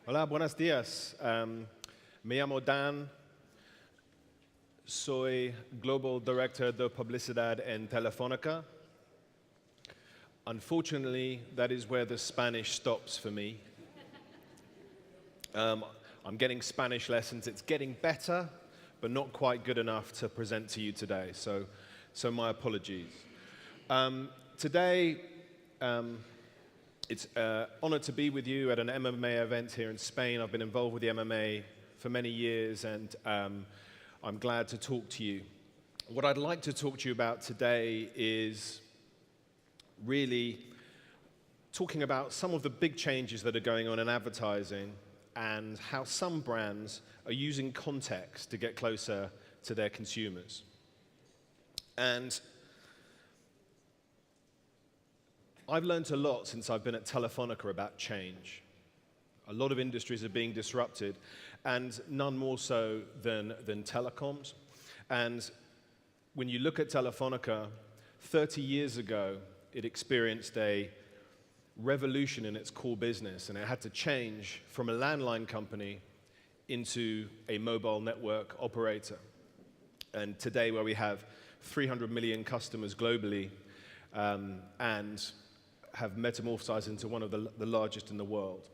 Hola, buenos días. Me llamo Dan. Soy Global Director de Publicidad en Telefonica. Unfortunately, that is where the Spanish stops for me. I'm getting Spanish lessons. It's getting better, but not quite good enough to present to you today. So my apologies. Today, it's an honor to be with you at an MMA event here in Spain. I've been involved with the MMA for many years, and I'm glad to talk to you. What I'd like to talk to you about today is really talking about some of the big changes that are going on in advertising and how some brands are using context to get closer to their consumers. And I've learned a lot since I've been at Telefonica about change. A lot of industries are being disrupted, and none more so than telecoms. And when you look at Telefonica, 30 years ago, it experienced a revolution in its core business, and it had to change from a landline company into a mobile network operator. And today, where we have 300 million customers globally, and have metamorphosized into one of the largest in the world.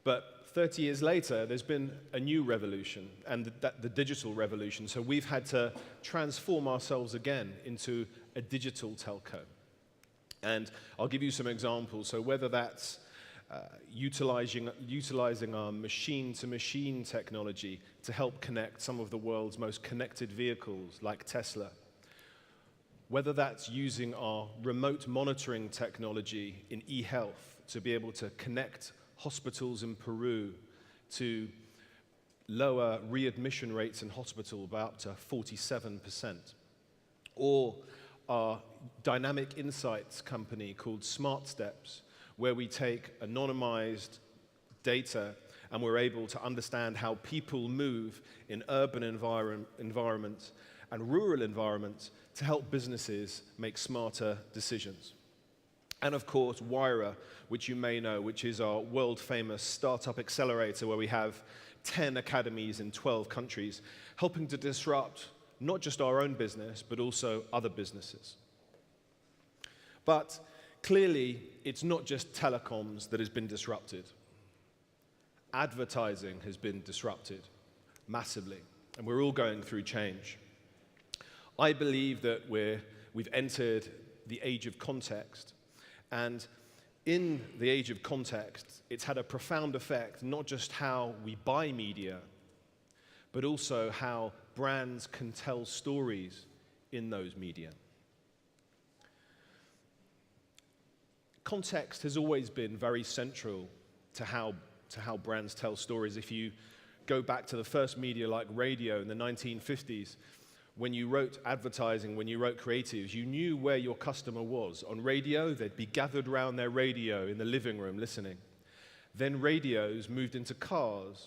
But 30 years later, there's been a new revolution, and the digital revolution. So we've had to transform ourselves again into a digital telco. And I'll give you some examples. So whether that's utilizing our machine-to-machine technology to help connect some of the world's most connected vehicles, like Tesla, whether that's using our remote monitoring technology in e-health to be able to connect hospitals in Peru to lower readmission rates in hospital by up to 47%, or our dynamic insights company called Smart Steps, where we take anonymized data and we're able to understand how people move in urban environments and rural environments to help businesses make smarter decisions. And of course, Wira, which you may know, which is our world-famous startup accelerator where we have 10 academies in 12 countries, helping to disrupt not just our own business, but also other businesses. But clearly, it's not just telecoms that has been disrupted. Advertising has been disrupted massively, and we're all going through change. I believe that we've entered the age of context, and in the age of context, it's had a profound effect, not just how we buy media, but also how brands can tell stories in those media. Context has always been very central to how brands tell stories. If you go back to the first media like radio in the 1950s, when you wrote advertising, when you wrote creatives, you knew where your customer was. On radio, they'd be gathered around their radio in the living room listening. Then radios moved into cars.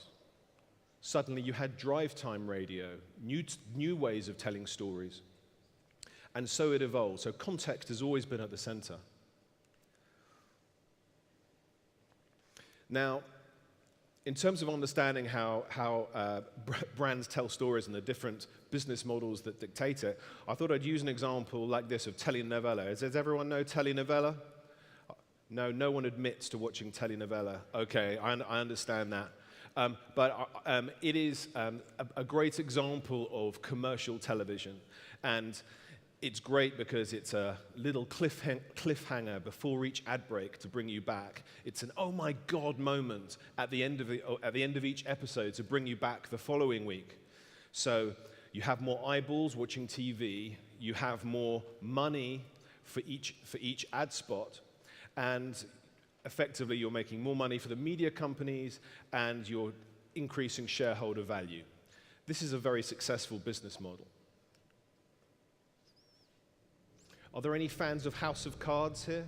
Suddenly you had drive-time radio, new ways of telling stories. And so it evolved. So context has always been at the center. Now, in terms of understanding how brands tell stories and the different business models that dictate it, I thought I'd use an example like this of telenovela. Does everyone know telenovela? No, no one admits to watching telenovela. Okay, I understand that. But it is a great example of commercial television. And it's great because it's a little cliffhanger before each ad break to bring you back. It's an oh my God moment at the end of each episode to bring you back the following week. So you have more eyeballs watching TV, you have more money for each ad spot, and effectively you're making more money for the media companies and you're increasing shareholder value. This is a very successful business model. Are there any fans of House of Cards here?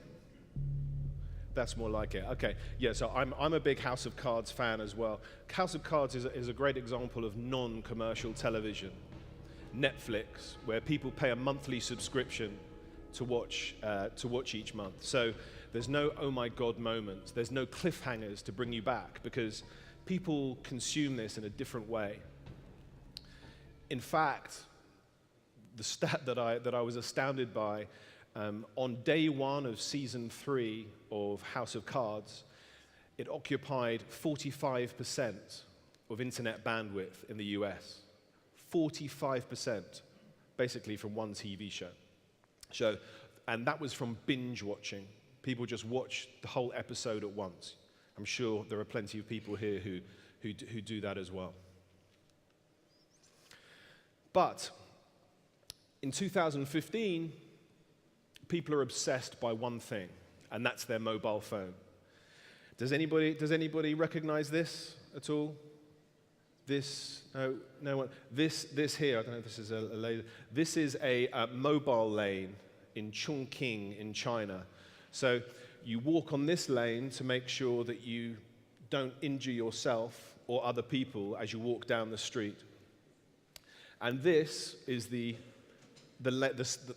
That's more like it. Okay, yeah, so I'm a big House of Cards fan as well. House of Cards is a great example of non-commercial television. Netflix, where people pay a monthly subscription to watch each month. So there's no oh my God moments. There's no cliffhangers to bring you back because people consume this in a different way. In fact, the stat that I was astounded by, on day one of season 3 of House of Cards, it occupied 45% of internet bandwidth in the US. 45%, basically from one TV show. And that was from binge watching. People just watch the whole episode at once. I'm sure there are plenty of people here who do that as well. But in 2015, people are obsessed by one thing, and that's their mobile phone. Does anybody recognize this at all? This, no one. This here, I don't know if this is a laser. This is a mobile lane in Chongqing in China. So you walk on this lane to make sure that you don't injure yourself or other people as you walk down the street. And this is the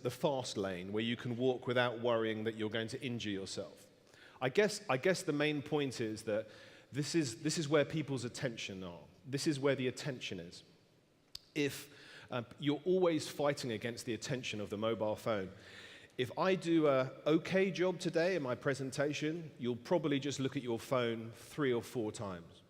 fast lane where you can walk without worrying that you're going to injure yourself. I guess the main point is that this is where people's attention are. This is where the attention is. If you're always fighting against the attention of the mobile phone. If I do an okay job today in my presentation, you'll probably just look at your phone 3 or 4 times.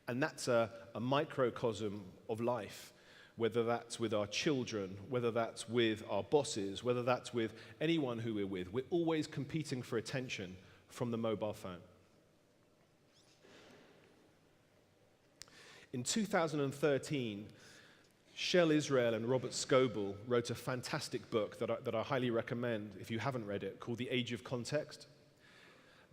And that's a microcosm of life, whether that's with our children, whether that's with our bosses, whether that's with anyone who we're with. We're always competing for attention from the mobile phone. In 2013, Shell Israel and Robert Scoble wrote a fantastic book that I highly recommend if you haven't read it, called The Age of Context.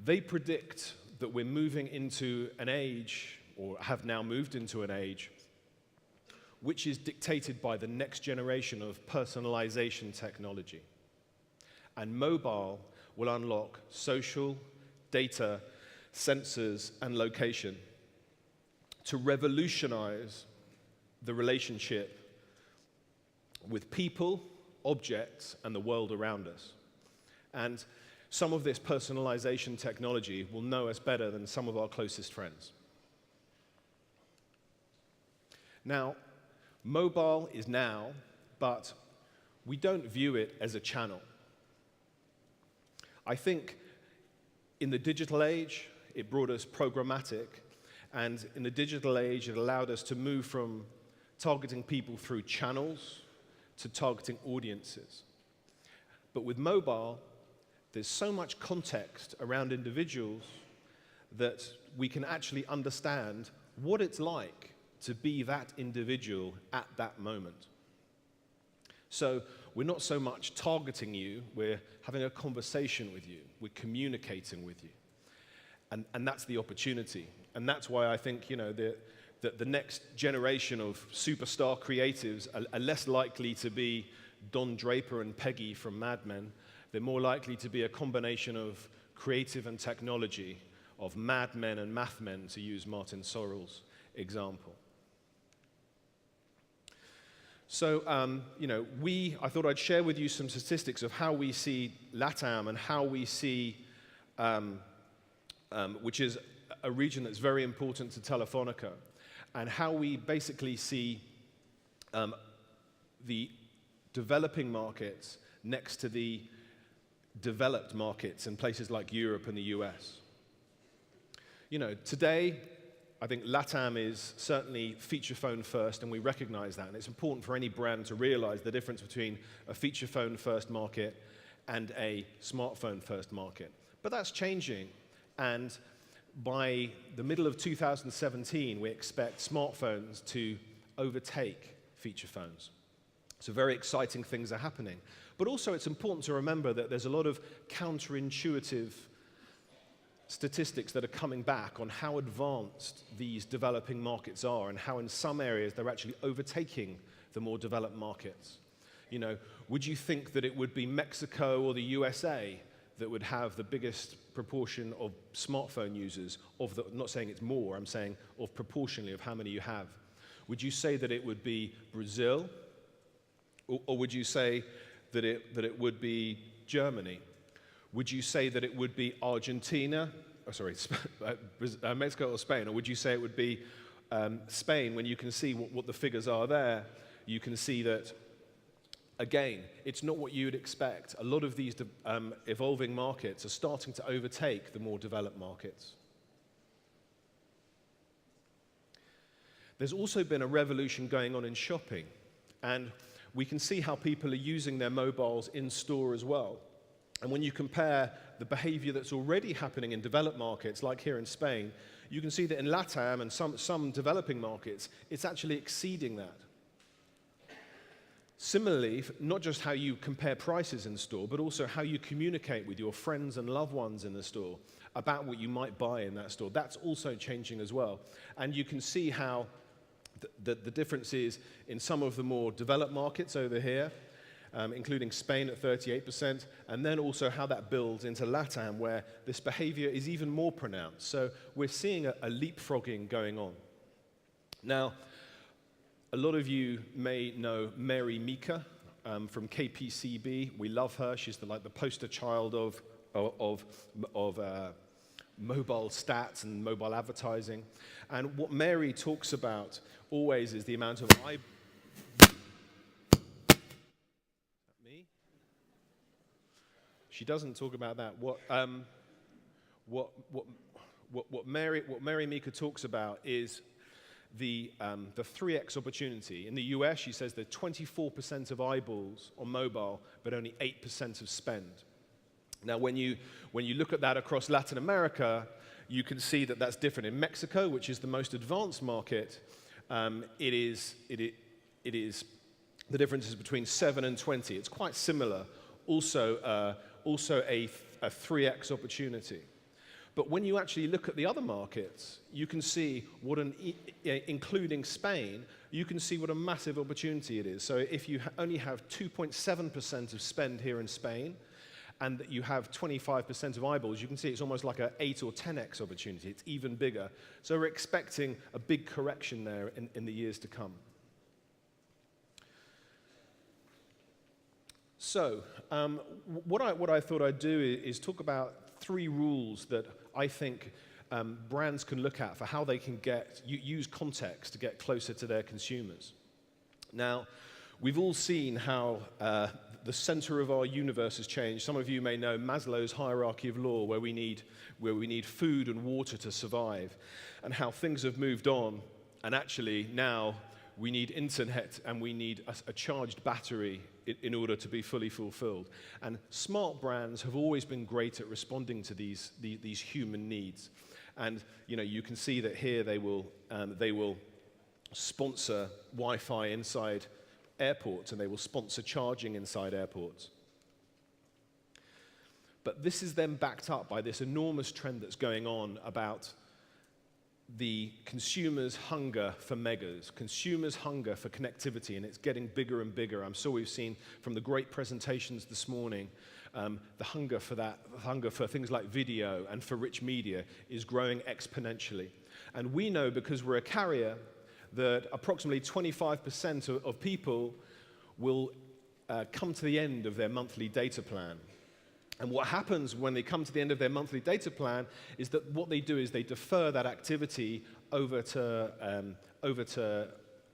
They predict that we're moving into an age, or have now moved into an age, which is dictated by the next generation of personalization technology. And mobile will unlock social, data, sensors, and location to revolutionize the relationship with people, objects, and the world around us. And some of this personalization technology will know us better than some of our closest friends. Now, mobile is now, but we don't view it as a channel. I think in the digital age, it brought us programmatic, and in the digital age, it allowed us to move from targeting people through channels to targeting audiences. But with mobile, there's so much context around individuals that we can actually understand what it's like to be that individual at that moment. So we're not so much targeting you, we're having a conversation with you, we're communicating with you. And that's the opportunity. And that's why I think, that the next generation of superstar creatives are less likely to be Don Draper and Peggy from Mad Men. They're more likely to be a combination of creative and technology, of Mad Men and Math Men, to use Martin Sorrell's example. So, I thought I'd share with you some statistics of how we see Latam and how we see, which is a region that's very important to Telefonica, and how we basically see the developing markets next to the developed markets in places like Europe and the US. Today, I think Latam is certainly feature phone first, and we recognize that. And it's important for any brand to realize the difference between a feature phone first market and a smartphone first market. But that's changing, and by the middle of 2017, we expect smartphones to overtake feature phones. So very exciting things are happening. But also it's important to remember that there's a lot of counterintuitive statistics that are coming back on how advanced these developing markets are and how in some areas they're actually overtaking the more developed markets. Would you think that it would be Mexico or the USA that would have the biggest proportion of smartphone users, I'm not saying it's more, I'm saying of proportionally of how many you have? Would you say that it would be Brazil, or would you say that it would be Germany? Would you say that it would be Argentina, Mexico or Spain, or would you say it would be Spain? When you can see what the figures are there, you can see that, again, it's not what you would expect. A lot of these evolving markets are starting to overtake the more developed markets. There's also been a revolution going on in shopping, and we can see how people are using their mobiles in store as well. And when you compare the behavior that's already happening in developed markets, like here in Spain, you can see that in Latam and some developing markets, it's actually exceeding that. Similarly, not just how you compare prices in store, but also how you communicate with your friends and loved ones in the store about what you might buy in that store. That's also changing as well. And you can see how the difference is in some of the more developed markets over here, including Spain at 38%, and then also how that builds into Latam, where this behavior is even more pronounced. So we're seeing a leapfrogging going on. Now, a lot of you may know Mary Meeker from KPCB. We love her. She's the poster child of mobile stats and mobile advertising. And what Mary talks about always is the amount of Me? She doesn't talk about that. What Mary Meeker talks about is the 3x opportunity. In the US, she says that 24% of eyeballs on mobile, but only 8% of spend. Now, when you look at that across Latin America, you can see that that's different. In Mexico, which is the most advanced market, it is the difference is between 7 and 20. It's quite similar. Also a 3x opportunity. But when you actually look at the other markets, you can see including Spain, you can see what a massive opportunity it is. So if you only have 2.7% of spend here in Spain, and you have 25% of eyeballs, you can see it's almost like an 8 or 10x opportunity. It's even bigger. So we're expecting a big correction there in the years to come. So what I thought I'd do is talk about 3 rules that I think brands can look at for how they can use context to get closer to their consumers. Now, we've all seen how the center of our universe has changed. Some of you may know Maslow's hierarchy of law, where we need food and water to survive, and how things have moved on, and actually now we need internet and we need a charged battery in order to be fully fulfilled. And smart brands have always been great at responding to these human needs. And you can see that here they will sponsor Wi-Fi inside airports, and they will sponsor charging inside airports. But this is then backed up by this enormous trend that's going on about the consumer's hunger for megas, consumers' hunger for connectivity, and it's getting bigger and bigger. I'm sure we've seen from the great presentations this morning, the hunger for things like video and for rich media is growing exponentially. And we know, because we're a carrier, that approximately 25% of people will come to the end of their monthly data plan. And what happens when they come to the end of their monthly data plan is that what they do is they defer that activity over to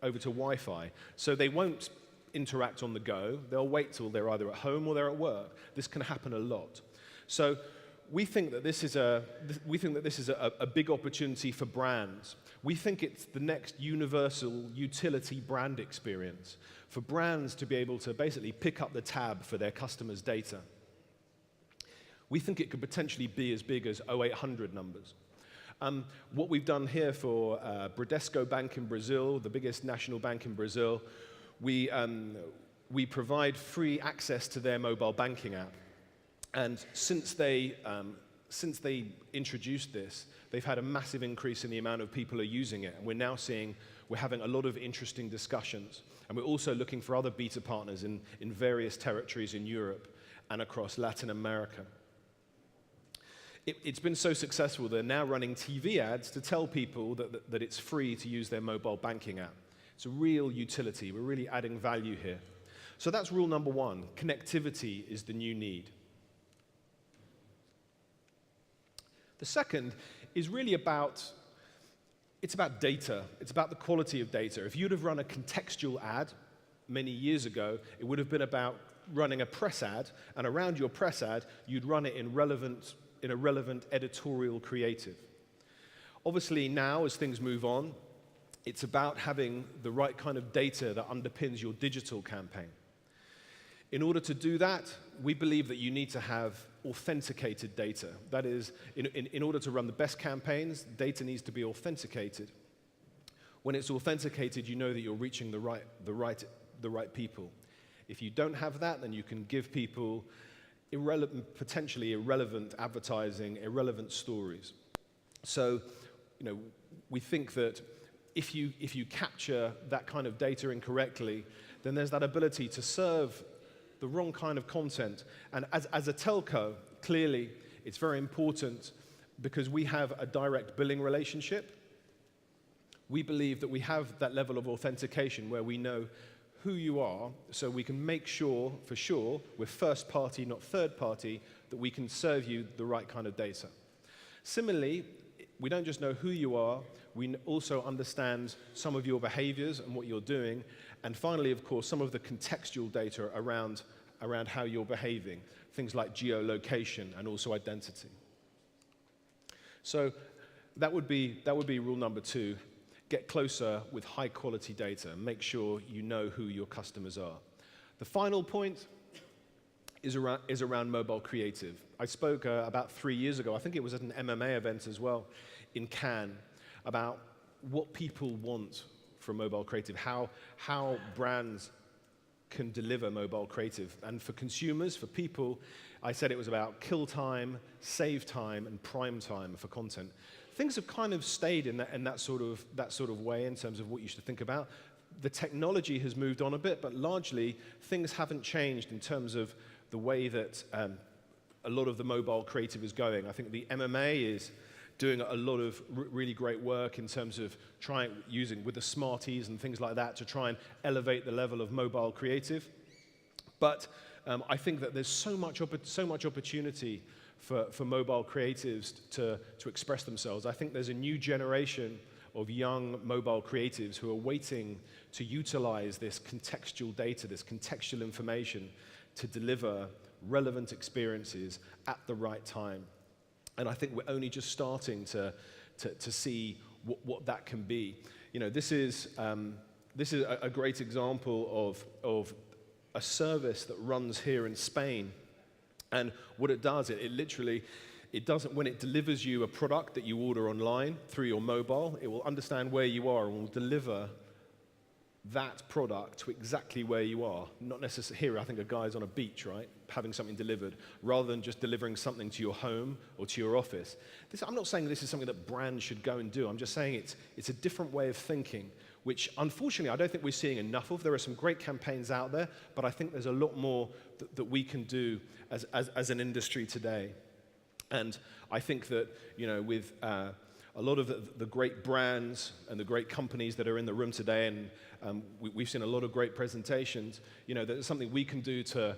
Wi-Fi. So they won't interact on the go. They'll wait till they're either at home or they're at work. This can happen a lot. So we think that this is a big opportunity for brands. We think it's the next universal utility brand experience for brands to be able to basically pick up the tab for their customers' data. We think it could potentially be as big as 0800 numbers. What we've done here for Bradesco Bank in Brazil, the biggest national bank in Brazil, we provide free access to their mobile banking app. And since they introduced this, they've had a massive increase in the amount of people who are using it. And we're having a lot of interesting discussions. And we're also looking for other beta partners in various territories in Europe and across Latin America. It's been so successful, they're now running TV ads to tell people that it's free to use their mobile banking app. It's a real utility. We're really adding value here. So that's rule number 1. Connectivity is the new need. The second is really about data. It's about the quality of data. If you'd have run a contextual ad many years ago, it would have been about running a press ad, and around your press ad, you'd run it in a relevant editorial creative. Obviously now, as things move on, it's about having the right kind of data that underpins your digital campaign. In order to do that, we believe that you need to have authenticated data. That is, in order to run the best campaigns, data needs to be authenticated. When it's authenticated, you know that you're reaching the right people. If you don't have that, then you can give people potentially irrelevant advertising, irrelevant stories. So, we think that if you capture that kind of data incorrectly, then there's that ability to serve the wrong kind of content. And as a telco, clearly, it's very important because we have a direct billing relationship. We believe that we have that level of authentication where we know who you are, so we can make sure, for sure, we're first party, not third party, that we can serve you the right kind of data. Similarly, we don't just know who you are, we also understand some of your behaviors and what you're doing. And finally, of course, some of the contextual data around how you're behaving, things like geolocation and also identity. So that would be rule number 2. Get closer with high-quality data. Make sure you know who your customers are. The final point is around mobile creative. I spoke about 3 years ago, I think it was at an MMA event as well, in Cannes, about what people want from mobile creative, how brands can deliver mobile creative. And for consumers, for people, I said it was about kill time, save time, and prime time for content. Things have kind of stayed in that sort of way in terms of what you should think about. The technology has moved on a bit, but largely things haven't changed in terms of the way that a lot of the mobile creative is going. I think the MMA is doing a lot of really great work in terms of using with the Smarties and things like that to try and elevate the level of mobile creative. But I think that there's so much opportunity for mobile creatives to express themselves. I think there's a new generation of young mobile creatives who are waiting to utilize this contextual data, this contextual information to deliver relevant experiences at the right time. And I think we're only just starting to see what that can be. This is a great example of a service that runs here in Spain. And what it does, it doesn't, when it delivers you a product that you order online through your mobile, it will understand where you are and will deliver that product to exactly where you are. Not necessarily here, I think a guy's on a beach, right, having something delivered, rather than just delivering something to your home or to your office. I'm not saying this is something that brands should go and do. I'm just saying it's a different way of thinking, which unfortunately I don't think we're seeing enough of. There are some great campaigns out there, but I think there's a lot more that we can do as an industry today. And I think that, with a lot of the great brands and the great companies that are in the room today, and we've seen a lot of great presentations, there's something we can do to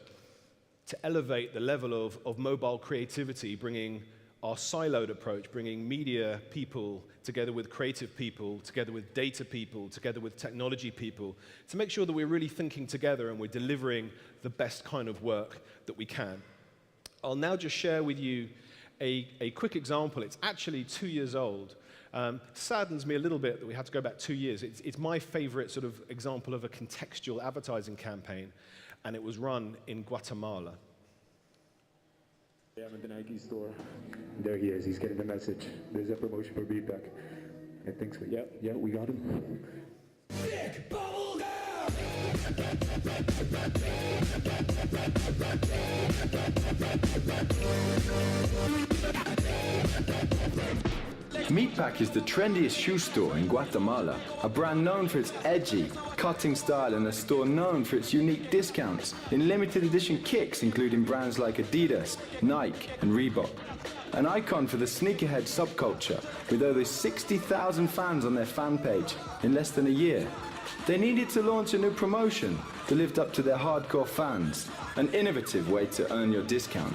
elevate the level of mobile creativity, bringing our siloed approach, bringing media people together with creative people, together with data people, together with technology people, to make sure that we're really thinking together and we're delivering the best kind of work that we can. I'll now just share with you a quick example. It's actually 2 years old. Saddens me a little bit that we had to go back 2 years. It's my favorite sort of example of a contextual advertising campaign, and it was run in Guatemala. Yeah, I'm at the Nike store. There he is. He's getting the message. There's a promotion for Beatback. I think so. Yeah, we got him. Big bubble gum! Meatpack is the trendiest shoe store in Guatemala, a brand known for its edgy, cutting style and a store known for its unique discounts in limited edition kicks including brands like Adidas, Nike and Reebok. An icon for the sneakerhead subculture with over 60,000 fans on their fan page in less than a year. They needed to launch a new promotion that lived up to their hardcore fans, an innovative way to earn your discount.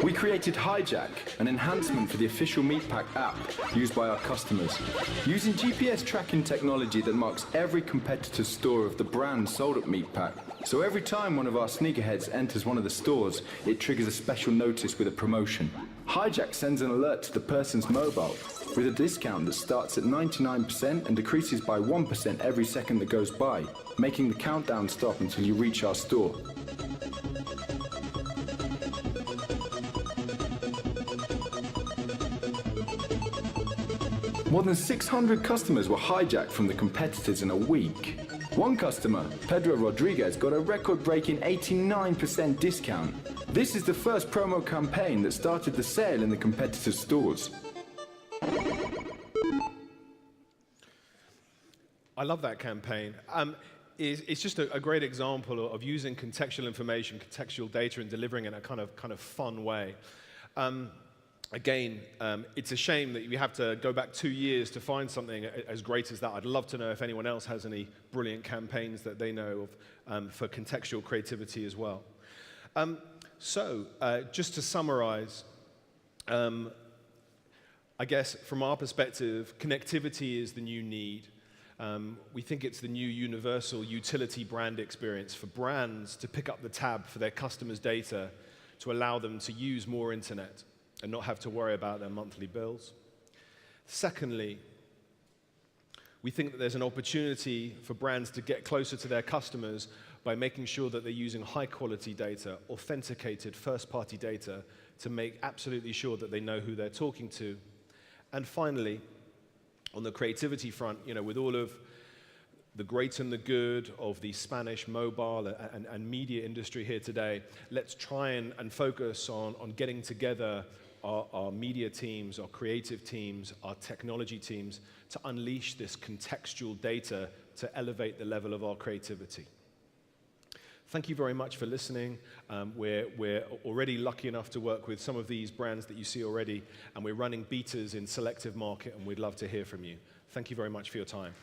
We created Hijack, an enhancement for the official Meatpack app used by our customers. Using GPS tracking technology that marks every competitor's store of the brand sold at Meatpack. So every time one of our sneakerheads enters one of the stores, it triggers a special notice with a promotion. Hijack sends an alert to the person's mobile with a discount that starts at 99% and decreases by 1% every second that goes by, making the countdown stop until you reach our store. More than 600 customers were hijacked from the competitors in a week. One customer, Pedro Rodriguez, got a record-breaking 89% discount. This is the first promo campaign that started the sale in the competitors' stores. I love that campaign. It's just a great example of using contextual information, contextual data, and delivering it in a kind of fun way. Again, it's a shame that we have to go back 2 years to find something as great as that. I'd love to know if anyone else has any brilliant campaigns that they know of for contextual creativity as well. Just to summarize, I guess from our perspective, connectivity is the new need. We think it's the new universal utility brand experience for brands to pick up the tab for their customers' data to allow them to use more internet and not have to worry about their monthly bills. Secondly, we think that there's an opportunity for brands to get closer to their customers by making sure that they're using high-quality data, authenticated first-party data, to make absolutely sure that they know who they're talking to. And finally, on the creativity front, with all of the great and the good of the Spanish mobile and media industry here today, let's try and focus on getting together our media teams, our creative teams, our technology teams to unleash this contextual data to elevate the level of our creativity. Thank you very much for listening. We're already lucky enough to work with some of these brands that you see already, and we're running betas in selective market, and we'd love to hear from you. Thank you very much for your time.